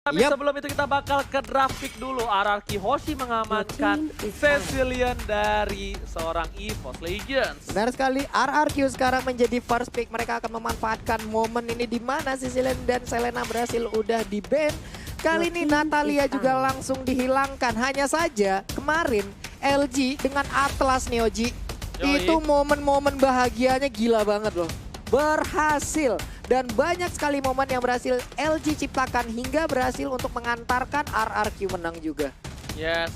Tapi sebelum itu kita bakal ke draft pick dulu. RRQ Hoshi mengamankan Cecilian dari seorang EVOS Legends. Benar sekali, RRQ sekarang menjadi first pick. Mereka akan memanfaatkan momen ini di mana Cecilian dan Selena berhasil udah di-ban. Kali ini Natalia juga langsung dihilangkan. Hanya saja kemarin LG dengan Atlas nih Oji. Itu momen-momen bahagianya gila banget loh. Berhasil. Dan banyak sekali momen yang berhasil LG ciptakan hingga berhasil untuk mengantarkan RRQ menang juga. Yes,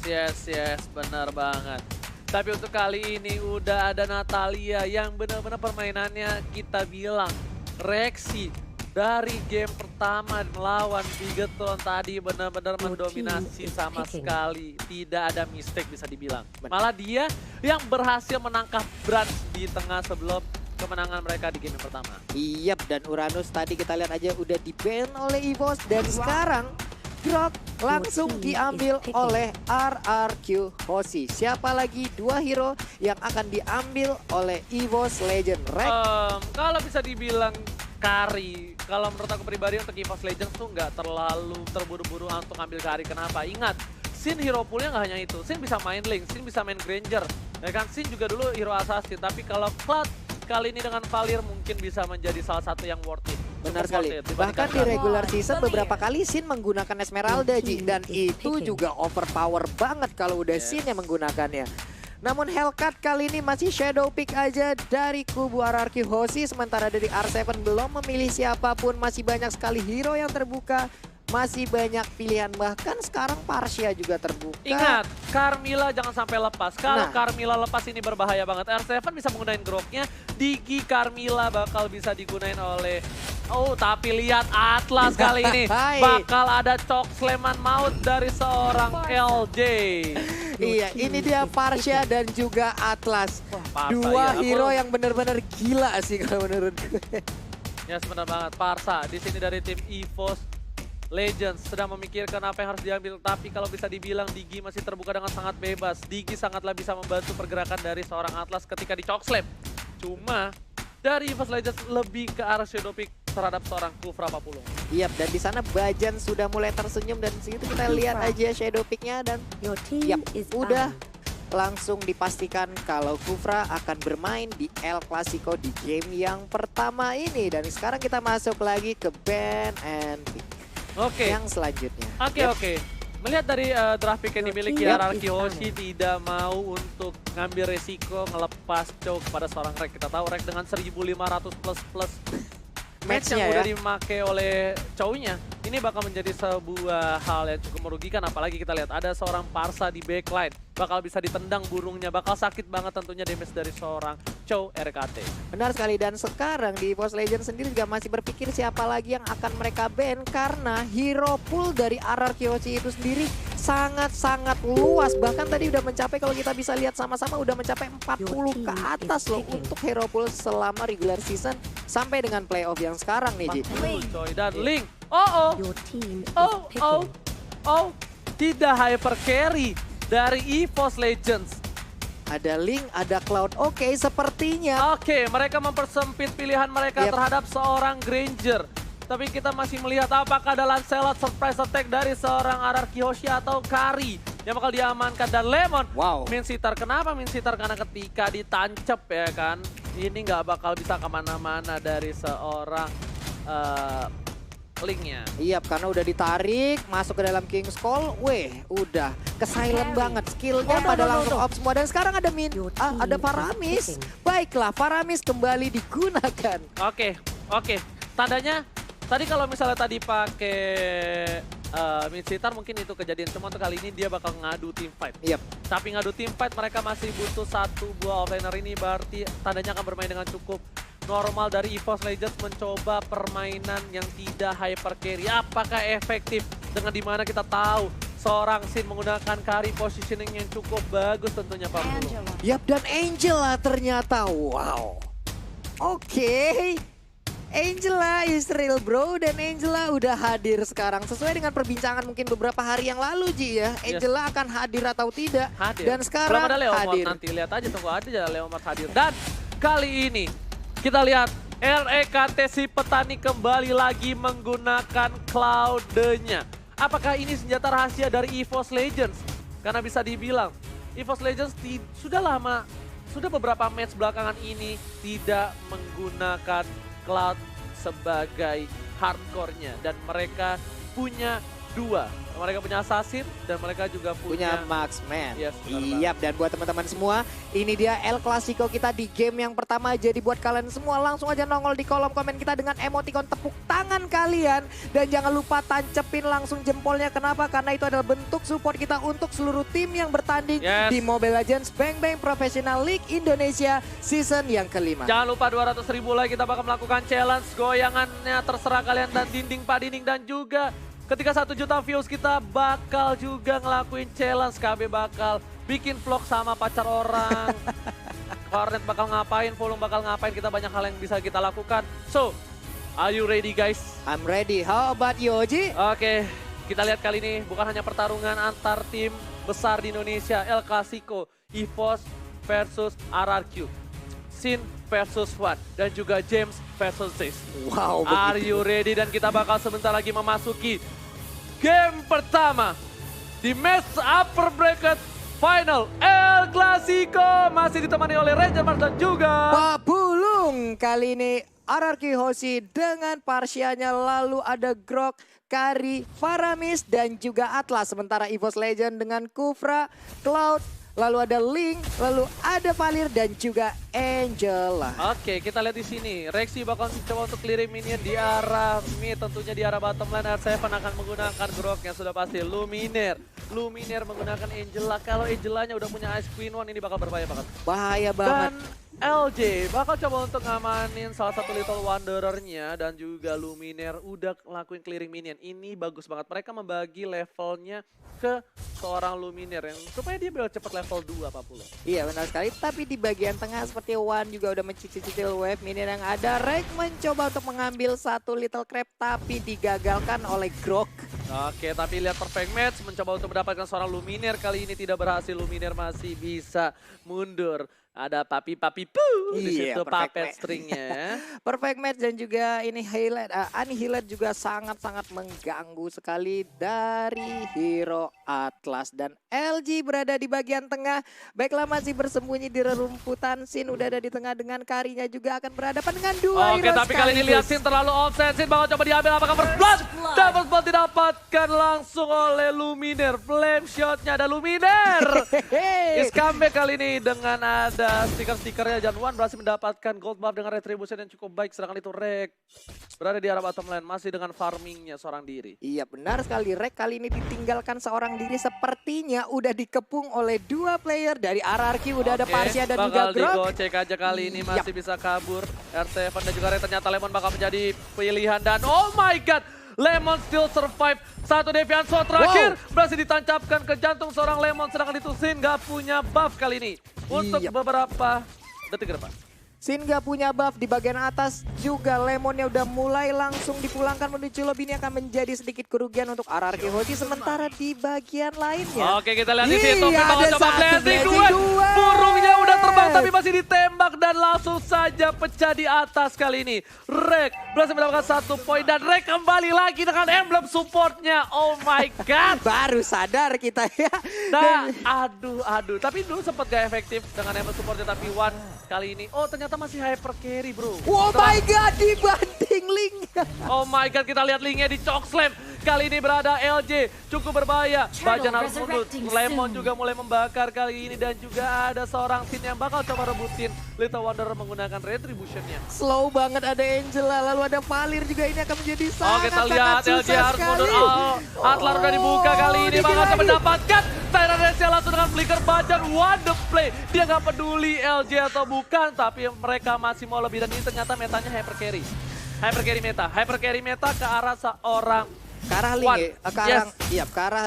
benar banget. Tapi untuk kali ini udah ada Natalia yang benar-benar permainannya kita bilang reaksi dari game pertama melawan Bigetron tadi benar-benar mendominasi sama sekali. Tidak ada mistake bisa dibilang. Malah dia yang berhasil menangkap Brans di tengah sebelum kemenangan mereka di game yang pertama. Iya, dan Uranus tadi kita lihat aja udah di-ban oleh EVOS. Dan sekarang Grok langsung diambil oleh RRQ Hoshi. Siapa lagi dua hero yang akan diambil oleh EVOS Legend? Kalau bisa dibilang Kari, kalau menurut aku pribadi untuk EVOS Legends tuh nggak terlalu terburu-buru untuk ambil Kari. Kenapa? Ingat, Sin hero poolnya nggak hanya itu. Sin bisa main Link, Sin bisa main Granger. Ya kan, Sin juga dulu hero assassin. Tapi kalau Cloud kali ini dengan Valir mungkin bisa menjadi salah satu yang worth it. Benar sekali. Bahkan di regular season beberapa kali Sin menggunakan Esmeralda, Ji. Dan itu juga overpower banget kalau udah Sin yang menggunakannya. Namun Hellcat kali ini masih shadow pick aja dari kubu RRQ Hoshi. Sementara dari R7 belum memilih siapapun. Masih banyak sekali hero yang terbuka. Masih banyak pilihan, bahkan sekarang Parsia juga terbuka. Ingat, Carmilla jangan sampai lepas. Kalau Carmilla lepas ini berbahaya banget. R7 bisa menggunakan groknya, Digi Carmilla bakal bisa digunain oleh... Oh, tapi lihat Atlas kali ini. Bakal ada cok sleman maut dari seorang LJ. Iya, ini dia Parsia dan juga Atlas. Dua hero yang benar-benar gila sih kalau menurut gue. Ya, sebenarnya banget. Parsa di sini dari tim EVOS Legends sedang memikirkan apa yang harus diambil, tapi kalau bisa dibilang Digi masih terbuka dengan sangat bebas. Digi sangatlah bisa membantu pergerakan dari seorang Atlas ketika di Chokeslam. Cuma dari EVOS Legends lebih ke arah shadow pick terhadap seorang Kufra Papulung. Iya, dan di sana Bajan sudah mulai tersenyum dan situ kita lihat aja shadow picknya dan udah langsung dipastikan kalau Kufra akan bermain di El Clasico di game yang pertama ini. Dan sekarang kita masuk lagi ke ban and pick. Yang selanjutnya. Oke. Melihat dari draft pick yang dimiliki RRQ Hoshi tidak mau untuk ngambil resiko ngelepas Chow kepada seorang Rek. Kita tahu Rek dengan 1500 plus match yang udah dimakai oleh Chow-nya. Ini bakal menjadi sebuah hal yang cukup merugikan, apalagi kita lihat ada seorang Parsa di backline. Bakal bisa ditendang burungnya, bakal sakit banget tentunya damage dari seorang Chow RKT. Benar sekali, dan sekarang di EVOS Legends sendiri juga masih berpikir siapa lagi yang akan mereka ban. Karena hero pool dari RRQ Hoshi itu sendiri sangat-sangat luas. Bahkan tadi udah mencapai, kalau kita bisa lihat sama-sama udah mencapai 40 ke atas loh untuk hero pool selama regular season sampai dengan playoff yang sekarang nih, Ji. Dan Link. Tidak hyper carry dari EVOS Legends. Ada Link, ada Cloud. Oke, sepertinya. Oke, mereka mempersempit pilihan mereka terhadap seorang Granger. Tapi kita masih melihat apakah ada Lancelot surprise attack dari seorang RRQ Hoshi atau Kari yang bakal diamankan. Dan Lemon, Minsitar. Kenapa Minsitar? Karena ketika ditancap ya kan, ini nggak bakal bisa kemana-mana dari seorang Linknya. Iya, karena udah ditarik, masuk ke dalam King's Call, udah ke silent banget. Skillnya pada langsung off semua. Dan sekarang ada ada Faramis. Baiklah, Faramis kembali digunakan. Oke. Tandanya, tadi kalau misalnya tadi pakai Minsitar mungkin itu kejadian. Cuma untuk kali ini dia bakal ngadu team fight. Tapi ngadu team fight mereka masih butuh satu buah offlaner ini. Berarti tandanya akan bermain dengan cukup normal dari EVOS Legends mencoba permainan yang tidak hyper carry. Apakah efektif dengan dimana kita tahu seorang Sin menggunakan carry positioning yang cukup bagus tentunya Pak Bro. Dan Angela ternyata Oke. Angela is real bro, dan Angela udah hadir sekarang. Sesuai dengan perbincangan mungkin beberapa hari yang lalu, Ji ya. Angela akan hadir atau tidak. Dan sekarang belum ada Leomord hadir. Nanti lihat aja, tunggu aja Leomord hadir. Dan kali ini kita lihat REKT si petani kembali lagi menggunakan Cloud-nya. Apakah ini senjata rahasia dari EVOS Legends? Karena bisa dibilang, EVOS Legends sudah beberapa match belakangan ini tidak menggunakan Cloud sebagai hardcore-nya. Dan mereka punya dua. Mereka punya Assassin dan mereka juga punya Marksman. Yes, Iya, dan buat teman-teman semua, ini dia El Clasico kita di game yang pertama. Jadi buat kalian semua langsung aja nongol di kolom komen kita dengan emoticon tepuk tangan kalian. Dan jangan lupa tancepin langsung jempolnya. Kenapa? Karena itu adalah bentuk support kita untuk seluruh tim yang bertanding di Mobile Legends Bang Bang Professional League Indonesia season yang kelima. Jangan lupa 200.000 like kita bakal melakukan challenge goyangannya terserah kalian dan dinding pak dinding, dan juga ketika 1 juta views kita bakal juga ngelakuin challenge. KB bakal bikin vlog sama pacar orang. Kornet bakal ngapain, Volum bakal ngapain, kita banyak hal yang bisa kita lakukan. So, are you ready guys? I'm ready. How about you, Oji? Oke, kita lihat kali ini bukan hanya pertarungan antar tim besar di Indonesia. El Clasico, EVOS versus RRQ. Sin versus Watt, dan juga James versus Sis. Wow, Are you ready? Dan kita bakal sebentar lagi memasuki game pertama di match upper bracket final El Clasico. Masih ditemani oleh Ranger Mars dan juga Pak Bulung. Kali ini RRQ Hoshi dengan Parsianya, lalu ada Grok, Kari, Faramis, dan juga Atlas. Sementara EVOS Legend dengan Kufra, Cloud, lalu ada Link, lalu ada Valir dan juga Angela. Oke, kita lihat di sini. Rexy bakal coba untuk clearing minion di arah mid, tentunya di arah bottom lane. R7 akan menggunakan Grok yang sudah pasti. Luminaire menggunakan Angela. Kalau Angelanya udah punya Ice Queen One, ini bakal berbahaya banget. Bahaya banget. Dan LJ bakal coba untuk ngamanin salah satu Little Wanderer-nya, dan juga Luminaire udah ngelakuin clearing minion. Ini bagus banget. Mereka membagi levelnya ke seorang Luminaire yang supaya dia bisa cepat level 2, Pak Pulo. Iya benar sekali, tapi di bagian tengah seperti Wan juga udah mencicil wave minion yang ada. Rek mencoba untuk mengambil satu Little Crab tapi digagalkan oleh Grok. Oke, tapi lihat perfect match, mencoba untuk mendapatkan seorang Luminaire. Kali ini tidak berhasil, Luminaire masih bisa mundur. Ada papi-papi pu di situ puppet stringnya. Perfect match, dan juga ini Annihilate juga sangat-sangat mengganggu sekali dari hero Atlas. Dan LG berada di bagian tengah. Baiklah, masih bersembunyi di rerumputan. Sin udah ada di tengah dengan Karinya juga akan berhadapan dengan dua Oke, hero tapi kali ini lihat Sin terlalu offset. Sin bakal coba diambil, apakah first blood? Double blood didapatkan langsung oleh Luminaire. Flame shotnya ada Luminaire. Is comeback kali ini dengan ada stiker-stikernya. Jan Wan berhasil mendapatkan gold buff dengan retribution yang cukup baik. Sedangkan itu Rek berada di arah bottom lane, masih dengan farmingnya seorang diri. Iya benar sekali, Rek kali ini ditinggalkan seorang diri. Sepertinya udah dikepung oleh dua player dari RRQ. Udah ada Parsia dan juga Grok. Bakal digocek aja kali ini, masih bisa kabur. R7 dan juga Rek, ternyata Lemon bakal menjadi pilihan. Dan oh my god, Lemon still survive. Satu Deviant Sword terakhir berhasil ditancapkan ke jantung seorang Lemon. Sedangkan itu Sin gak punya buff kali ini untuk beberapa detik ke depan. Sin gak punya buff di bagian atas juga. Lemonnya udah mulai langsung dipulangkan menuju lobby. Ini akan menjadi sedikit kerugian untuk RRQ Hoshi. Sementara di bagian lainnya, oke, kita lihat di situ. Bakal coba blazing duet. Burungnya udah terbang tapi masih ditembak dan langsung saja pecah di atas kali ini. Rek berhasil mendapatkan 1 poin dan Rek kembali lagi dengan emblem supportnya. Oh my god. Baru sadar kita ya. Nah, aduh. Tapi dulu sempat gak efektif dengan emblem supportnya, tapi Wan kali ini, oh ternyata masih hyper carry bro. Oh my god, dibanting Link. Oh my god, kita lihat Linknya di choke slam. Kali ini berada LJ, cukup berbahaya. Bajan harus mundur, Lemon juga mulai membakar kali ini. Dan juga ada seorang Sin yang bakal coba rebutin Little Wanderer menggunakan retribution-nya. Slow banget, ada Angela, lalu ada Valir juga. Ini akan menjadi sangat-sangat kita lihat LJ harus mundur. Atlar udah dibuka kali ini, bakal coba mendapatkan Tyrant Resia langsung dengan flicker. Bajan, what the play. Dia gak peduli LJ atau bukan, tapi mereka masih mau lebih. Dan ini ternyata metanya hyper carry. Hyper carry meta ke arah seorang ke arah Link, ke arah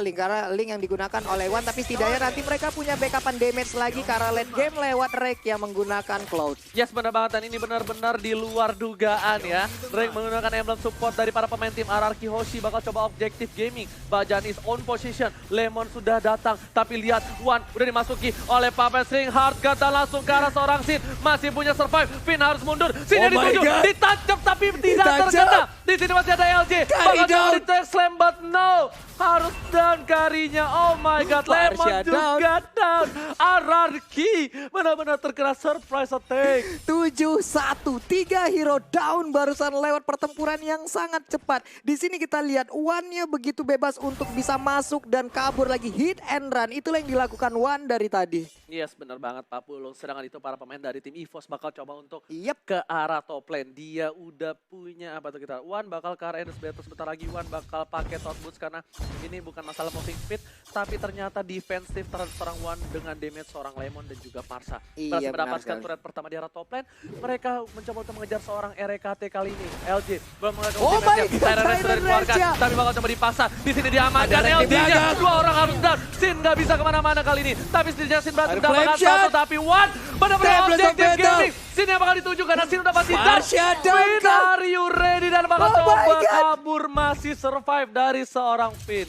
Link yang digunakan oleh Wan, tapi setidaknya nanti mereka punya backupan damage lagi ke arah late game lewat Rek yang menggunakan Cloud. Yes, benar banget, dan ini benar-benar di luar dugaan ya. Rek menggunakan emblem support dari para pemain tim RRQ Hoshi bakal coba objektif gaming. Bajan is on position, Lemon sudah datang, tapi lihat Wan udah dimasuki oleh Puppet String. Hardcut dan langsung ke arah seorang Sin, masih punya survive. Finn harus mundur, Sinnya dituju, ditancap tapi tidak terkena. Di sini masih ada LJ, bakal coba di slam, but no. harus down karinya. Oh my god, Lemon Parsia juga down. Ararki benar-benar terkena surprise attack. 7-1, 3 hero down barusan lewat pertempuran yang sangat cepat. Di sini kita lihat Wan-nya begitu bebas untuk bisa masuk dan kabur lagi, hit and run. Itulah yang dilakukan Wan dari tadi. Yes, benar banget Pak Pulung. Sedangkan itu para pemain dari tim EVOS bakal coba untuk Yep. ke arah top lane. Dia udah punya apa tuh kita? Wan bakal ke arah Endless Battle sebentar lagi. Wan bakal pakai Thought Boots karena ini bukan masalah moving speed, tapi ternyata defensif terhadap seorang Wan dengan damage seorang Lemon dan juga Parsa. Iya, Berhasil benar mendapatkan sekali. turret pertama di arah top lane. Mereka mencoba untuk mengejar seorang RKT kali ini. LG belum mengejar Oh my ultimate-nya. God, Tyrant Rage sudah Tyrant dikeluarkan, Rage ya. tapi bakal coba dipaksa. Di sini diamankan Ada Rage di LG-nya. belakang. Dua orang harus down. Sin nggak bisa kemana-mana kali ini. Tapi setidaknya Sin berhasil Ada mendapatkan flame shot. satu, tapi Wan benar-benar Tablet of objektif battle. gaming. Sin yang bakal dituju karena Sin udah pasti down. Parsia down, Finn, Kak. are you ready? Dan bakal Oh my coba God. kabur, masih survive dari seorang Finn.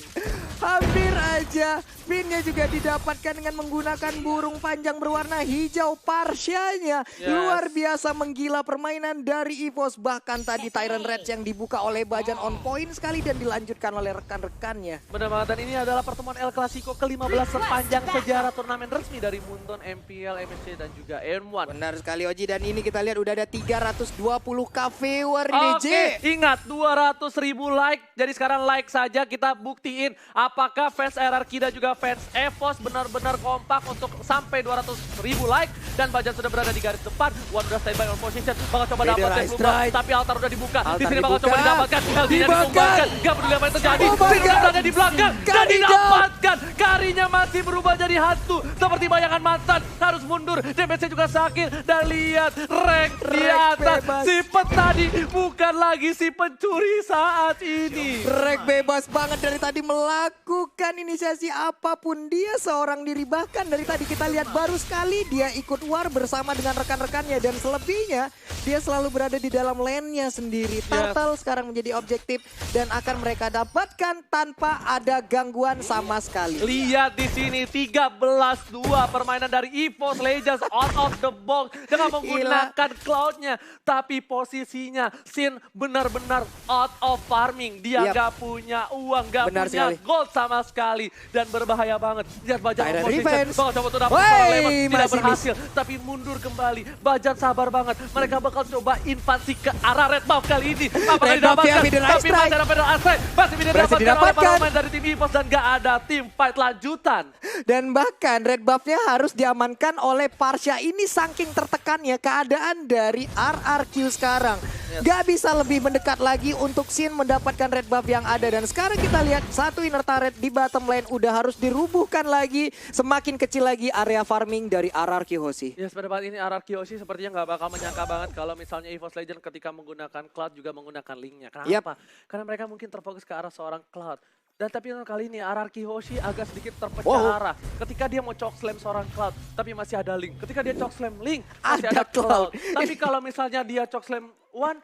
Hampir aja. Pinnya juga didapatkan dengan menggunakan burung panjang berwarna hijau Parsianya. Yes. Luar biasa menggila permainan dari EVOS. Bahkan tadi Tyrant Rage yang dibuka oleh Bajan on point sekali dan dilanjutkan oleh rekan-rekannya. Benar banget, dan ini adalah pertemuan El Clasico ke-15 sepanjang sejarah turnamen resmi dari Moonton, MPL, MSC, dan juga N1. Benar sekali Oji, dan ini kita lihat udah ada 320k viewer ini J. Oke, ingat 200.000 like. Jadi sekarang like saja, kita buktiin apakah fans RRQ dan juga fans EVOS benar-benar kompak untuk sampai 200.000 like. Dan Bajan sudah berada di garis depan. Wan udah standby on position, bakal coba Federer dapat strike. Blue, tapi altar udah dibuka. Di Altar sini bakal dibuka. coba didapatkan. LG-nya Dibakar. ditumbangkan. Gak peduli apa yang terjadi. Oh my Sin udah God. berada di belakang. Dan Kari didapatkan. Karinya masih berubah jadi hantu. Seperti bayangan mantan. Harus mundur. Damage-nya juga sakit. Dan lihat Rek di Rek atas. bebas. Si petani bukan lagi si pencuri saat ini. Rek bebas banget dari tadi melakukan inisiasi apapun. Dia seorang diri, bahkan dari tadi kita lihat baru sekali dia ikut war bersama dengan rekan-rekannya. Dan selebihnya dia selalu berada di dalam lane-nya sendiri. Turtle sekarang menjadi objektif dan akan mereka dapatkan tanpa ada gangguan sama sekali. Lihat di sini 13-2 permainan dari EVOS Legends out of the box dengan menggunakan cloud-nya, tapi posisinya Sin benar-benar out of farming. Dia Yap. gak punya uang, gak Benar punya sekali. gold sama sekali dan berbahaya banget. Lihat Bajan Tyrant on position. revenge. Bakal coba tuh dapat Wey, seorang Lemon, tidak masih berhasil, tapi mundur kembali. Bajan sabar banget. Mereka bakal coba invasi ke arah red buff kali ini. Apakah Red buff ya, didapatkan? Middle Eye Tapi masih Strike. ada Middle Eye Strike. Masih Berhasil didapatkan oleh para didapatkan. pemain dari tim EVOS dan gak ada tim fight lanjutan. Dan bahkan red buff-nya harus diamankan oleh Parsia. Ini saking tertekannya keadaan dari RRQ sekarang. Yes. Gak bisa lebih mendekat lagi untuk Sin mendapatkan red buff yang ada. Dan sekarang kita lihat satu inner turret di bottom lane udah harus dirubuhkan lagi. Semakin kecil lagi area farming dari RRQ Hoshi. Ya, pada saat ini RRQ Hoshi sepertinya nggak bakal menyangka banget kalau misalnya EVOS Legend ketika menggunakan Cloud juga menggunakan Link-nya. Kenapa? Karena mereka mungkin terfokus ke arah seorang Cloud. Dan tapi kali ini RRQ Hoshi agak sedikit terpecah arah. Ketika dia mau choke slam seorang Cloud, tapi masih ada Link. Ketika dia choke slam Link, masih Ada ada Cloud. Cloud. Tapi kalau misalnya dia choke slam Wan,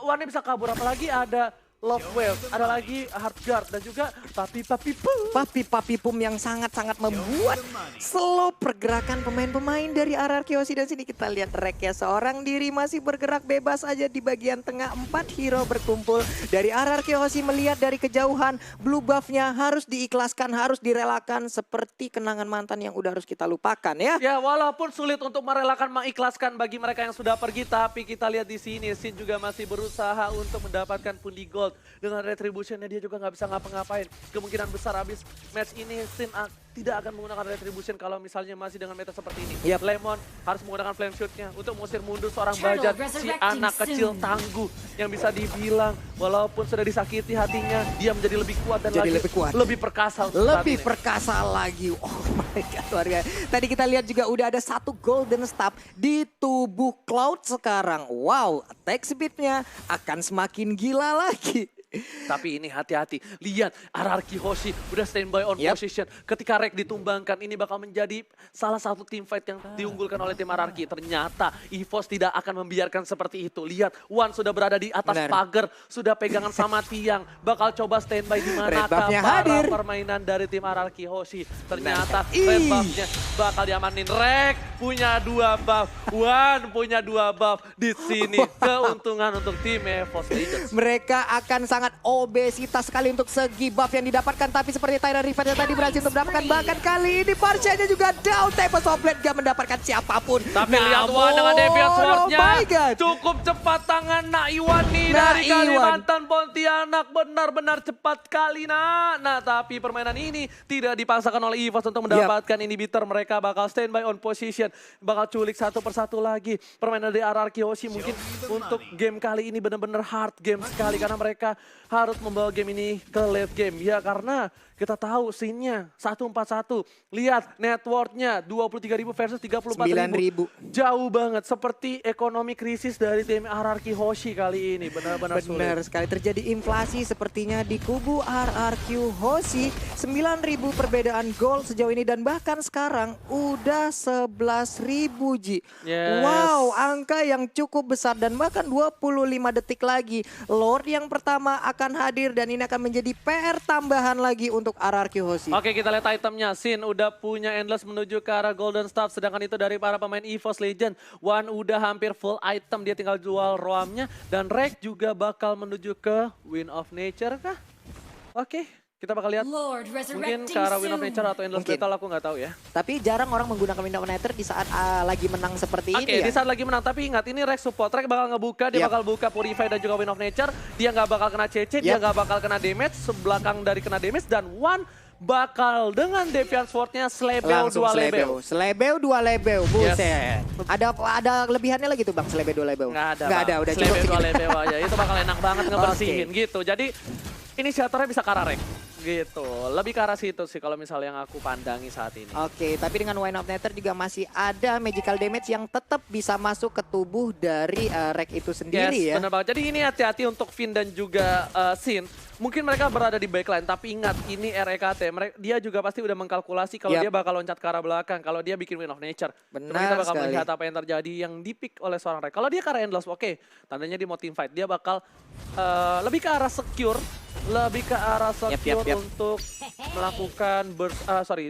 Wan-nya bisa kabur. Apalagi ada Love Wave, ada lagi Heart Guard, dan juga Papi Pum. Papi Pum yang sangat-sangat membuat slow pergerakan pemain-pemain dari RRQ Hoshi. Dan sini kita lihat Rek ya, seorang diri masih bergerak bebas aja di bagian tengah. 4 hero berkumpul dari RRQ Hoshi, melihat dari kejauhan blue buff-nya harus diikhlaskan, harus direlakan seperti kenangan mantan yang udah harus kita lupakan ya. Ya, walaupun sulit untuk merelakan, mengikhlaskan bagi mereka yang sudah pergi, tapi kita lihat di sini Sin juga masih berusaha untuk mendapatkan pundi gold. Dengan retribution-nya dia juga nggak bisa ngapa-ngapain. Kemungkinan besar habis match ini Sin tidak akan menggunakan retribution kalau misalnya masih dengan meta seperti ini. Yap. Lemon harus menggunakan flame shoot-nya untuk mengusir mundur seorang Bajan, si anak kecil tangguh yang bisa dibilang walaupun sudah disakiti hatinya, dia menjadi lebih kuat dan Jadi lagi lebih kuat. lebih perkasa untuk saat Lebih ini. perkasa lagi. Oh my God, luar biasa. Tadi kita lihat juga udah ada satu golden staff di tubuh Cloud sekarang. Wow, attack speed-nya akan semakin gila lagi. Tapi ini hati-hati, lihat RRQ Hoshi udah standby on position. Ketika Rek ditumbangkan, ini bakal menjadi salah satu team fight yang diunggulkan oleh tim RRQ. Ternyata EVOS tidak akan membiarkan seperti itu. Lihat, Wan sudah berada di atas pagar, sudah pegangan sama tiang. Bakal coba standby di manakah para permainan dari tim RRQ Hoshi. Ternyata red buff-nya bakal diamanin. Rek punya 2 buff, Wan punya 2 buff. Di sini keuntungan untuk tim EVOS Legends. Mereka akan sangat obesitas sekali untuk segi buff yang didapatkan. Tapi seperti Tyrant Revenge tadi berhasil untuk mendapatkan. Bahkan kali ini Parchanya juga down. Tempest of Blade gak mendapatkan siapapun. Tapi lihat Wan dengan Deviant Sword-nya. Cukup cepat tangan Iwan nih dari Kalimantan Pontianak. Benar-benar cepat kali Nah, tapi permainan ini tidak dipaksakan oleh EVOS untuk mendapatkan inhibitor. Mereka bakal standby on position. Bakal culik satu persatu lagi. Permainan dari RRQ Hoshi mungkin untuk game kali ini benar-benar hard game sekali. Karena mereka harus membawa game ini ke late game. Ya karena kita tahu scene-nya 141. Lihat net worth-nya 23.000 versus 34.000. Jauh banget. Seperti ekonomi krisis dari tim RRQ Hoshi kali ini. Benar-benar sulit. Benar sekali. Terjadi inflasi sepertinya di kubu RRQ Hoshi. 9.000 perbedaan gol sejauh ini. Dan bahkan sekarang udah 11.000 Ji. Yes. Wow, angka yang cukup besar. Dan bahkan 25 detik lagi. Lord yang pertama akan hadir. Dan ini akan menjadi PR tambahan lagi untuk RRQ Hoshi. Oke, kita lihat itemnya. Sin udah punya Endless menuju ke arah Golden Staff. Sedangkan itu dari para pemain EVOS Legend. Wan udah hampir full item. Dia tinggal jual roamnya. Dan Rek juga bakal menuju ke Wind of Nature kah? Oke, kita bakal lihat. Mungkin ke arah Wind of Nature atau Endless Battle, aku nggak tahu ya. Tapi jarang orang menggunakan Wind of Nature di saat lagi menang seperti ini Oke, ya. di saat lagi menang. Tapi ingat, ini Rek support. Rek bakal ngebuka, dia bakal buka Purify dan juga Wind of Nature. Dia nggak bakal kena CC, dia nggak bakal kena damage. Sebelakang dari kena damage dan Wan bakal dengan Deviant Sword-nya Slebeo 2 Lebeo. Slebeo 2 Lebeo, buset. Ada kelebihannya lagi tuh Bang, Slebeo 2 Lebeo? Nggak ada, udah cukup. Slebeo 2 Lebeo aja, itu bakal enak banget ngebersihin gitu. Jadi inisiatornya bisa ke arah Rek gitu. Lebih ke arah situ sih kalau misalnya yang aku pandangi saat ini. Oke, tapi dengan Wind of Nature juga masih ada magical damage yang tetap bisa masuk ke tubuh dari Rek itu sendiri ya. Benar banget. Jadi ini hati-hati untuk Finn dan juga Sin. Mungkin mereka berada di backline, tapi ingat ini REKT. Dia juga pasti udah mengkalkulasi kalau dia bakal loncat ke arah belakang, kalau dia bikin Wind of Nature. Benar kita bakal sekali. melihat apa yang terjadi yang di-pick oleh seorang Rek. Kalau dia ke arah Endless, oke. Tandanya dia mau team fight. Dia bakal lebih ke arah secure. Lebih ke arah secure untuk melakukan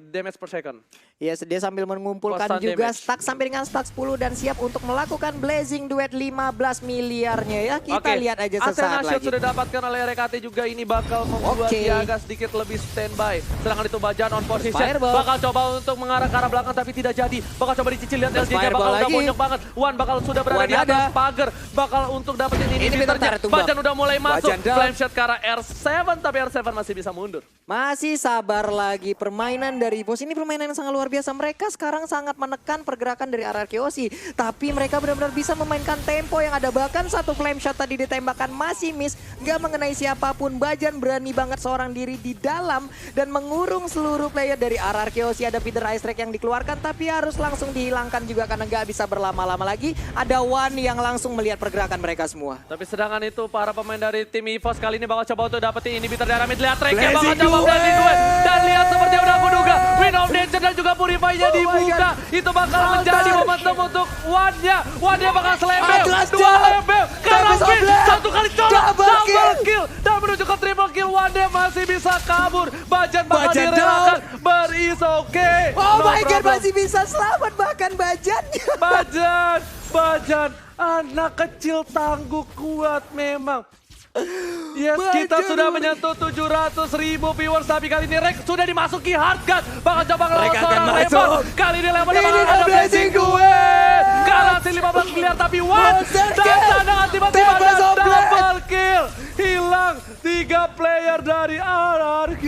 damage per second. Ya, dia sambil mengumpulkan Constant juga damage. stack sampai dengan stack 10 dan siap untuk melakukan Blazing Duet 15 miliarnya ya. Kita lihat aja sesaat Athena Shield lagi. sudah dapatkan oleh RKT juga, ini bakal membuat dia agak sedikit lebih standby. Sedangkan itu Bajan on position. Bakal coba untuk mengarah ke arah belakang tapi tidak jadi. Bakal coba dicicil, lihat LJ-nya bakal udah bonyok banget. Wan bakal sudah berada di atas pagar. Bakal untuk dapetin ini ternyata. Bajan udah mulai masuk. Flame shot ke arah R7 tapi R7 masih bisa mundur. Masih sabar lagi permainan dari EVOS. Ini permainan yang sangat luar biasa. Mereka sekarang sangat menekan pergerakan dari RRQ Hoshi. Tapi mereka benar-benar bisa memainkan tempo yang ada. Bahkan satu flame shot tadi ditembakkan masih miss. Gak mengenai siapapun. Bajan berani banget seorang diri di dalam. Dan mengurung seluruh player dari RRQ Hoshi. Ada Peter Ice Drake yang dikeluarkan. Tapi harus langsung dihilangkan juga karena gak bisa berlama-lama lagi. Ada Wan yang langsung melihat pergerakan mereka semua. Tapi sedangkan itu para pemain dari tim EVOS kali ini bakal coba untuk dapetin inhibitor dari mid. Lihat Rek-nya bakal coba Blazing Duet. Dan lihat seperti yang udah aku duga. Wind of Nature dan juga Purify-nya dibuka. Itu bakal menjadi momentum untuk Wan-nya. Wan-nya bakal Slebeo. 2 Lebeo. Karokin. Satu kali colok. Double kill. Dan menuju ke triple kill. Wan-nya masih bisa kabur. Bajan bakal direlakan. Beris oke. Oh my god, masih bisa selamat bahkan Bajannya. Bajan. Anak kecil tangguh kuat memang. Yes, kita sudah menyentuh 700.000 viewers, tapi kali ini Rek sudah dimasuki hard gun. Bakal coba ngelawan seorang Lemon. Kali ini Lemon ada Blazing Duet. Kalah si 15 miliar tapi Wan. Dan tandangan tiba-tiba ada double kill. Hilang 3 player dari RRQ.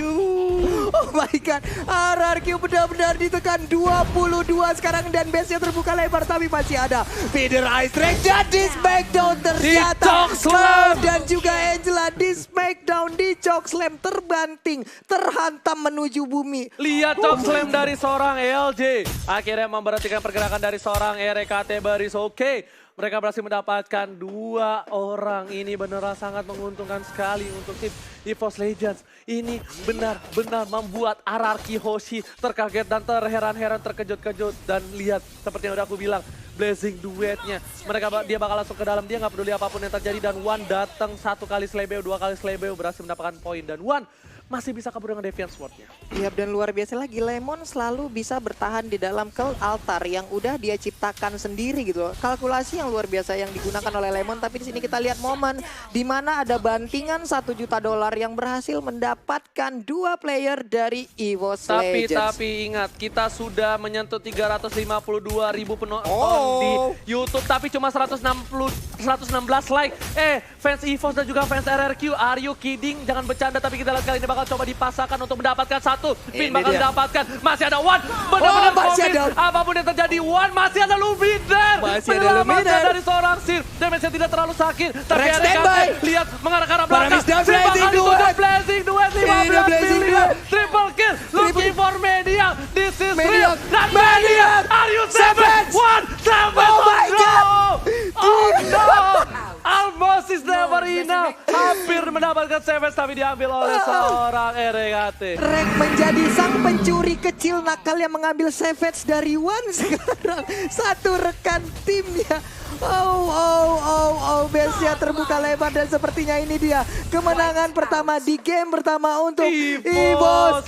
Oh my god, RRQ benar-benar ditekan 22 sekarang dan base-nya terbuka lebar tapi masih ada Peter Ice Drake dan di Smackdown ternyata Cloud dan juga Angela di Smackdown di Chokeslam terbanting, terhantam menuju bumi. Lihat Chokeslam dari seorang LJ. Akhirnya memberhentikan pergerakan dari seorang RKT Baris oke. Mereka berhasil mendapatkan 2 orang. Ini beneran sangat menguntungkan sekali untuk tim EVOS Legends. Ini benar-benar membuat RRQ Hoshi terkaget dan terheran-heran, terkejut-kejut. Dan lihat seperti yang udah aku bilang, Blazing Duetnya. Dia bakal langsung ke dalam, dia nggak peduli apapun yang terjadi. Dan Wan datang 1 kali Slebeo, 2 kali Slebeo berhasil mendapatkan poin. Dan Wan masih bisa kabur dengan Deviant Sword-nya. Iya, dan luar biasa lagi, Lemon selalu bisa bertahan di dalam Cult Altar yang udah dia ciptakan sendiri gitu loh. Kalkulasi yang luar biasa yang digunakan oleh Lemon, tapi di sini kita lihat momen di mana ada bantingan $1 juta yang berhasil mendapatkan 2 player dari EVOS Legends. Tapi ingat, kita sudah menyentuh 352.000 penonton di YouTube, tapi cuma 116 like. Fans EVOS dan juga fans RRQ, are you kidding? Jangan bercanda, tapi kita lihat kali ini bakal coba dipasangkan untuk mendapatkan 1 pin, bakal didapatkan. Masih ada One, benar-benar apapun yang terjadi, One masih ada Luminer. Masih ada Luminer dari seorang Sir. Damage-nya tidak terlalu sakit, tapi Rex ada standby. lihat mengarah ke arah belakang. Blazing duet 15 miliar. Triple kill, looking for Medium. This is real. Dan Medium, are you seven? One, seven. Oh my God. Oh no. Almost is never enough. Hampir mendapatkan Savage tapi diambil oleh seorang RGT. Rek menjadi sang pencuri kecil nakal yang mengambil Savage dari One sekarang. Satu rekan timnya. Besia terbuka lebar dan sepertinya ini dia kemenangan pertama di game pertama untuk EVOS